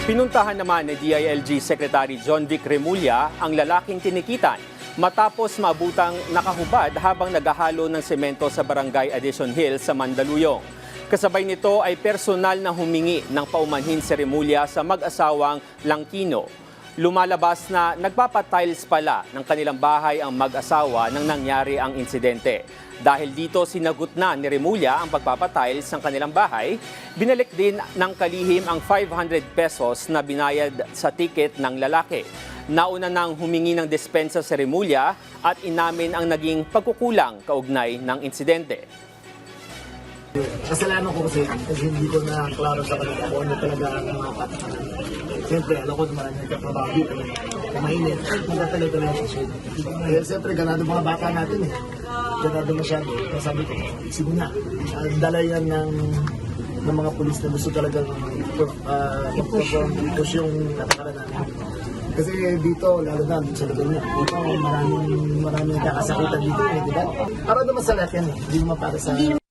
Pinuntahan naman ni DILG Secretary John Vic Remulla ang lalaking tinikitan matapos mabutang nakahubad habang naghahalo ng semento sa Barangay Addition Hill sa Mandaluyong. Kasabay nito ay personal na humingi ng paumanhin si Remulla sa mag-asawang Langkino. Lumalabas na nagpapatiles pala ng kanilang bahay ang mag-asawa nang nangyari ang insidente. Dahil dito sinagot na ni Remulla ang pagpapatiles ng kanilang bahay, binalik din ng kalihim ang 500 pesos na binayad sa ticket ng lalaki. Nauna nang humingi ng dispensa si Remulla at inamin ang naging pagkukulang kaugnay ng insidente. Kasalanan ko kasi hindi ko na klaro sa kanila kung ano talaga ang mga patakaran. Siyempre, alam ko naman yung kapababi, mainit, magtatalaga na yung susunod. Kaya siyempre, ganado mga bata natin eh. Ganado masyado. Kaya sabi ko, sige na. Dala yan ng mga pulis na gusto talagang push yung natakaran namin. Kasi dito, lalo na sa lugar niya, dito maraming nagkakasakitan dito eh, di ba? Para naman sa lahat yan eh, hindi naman para sa...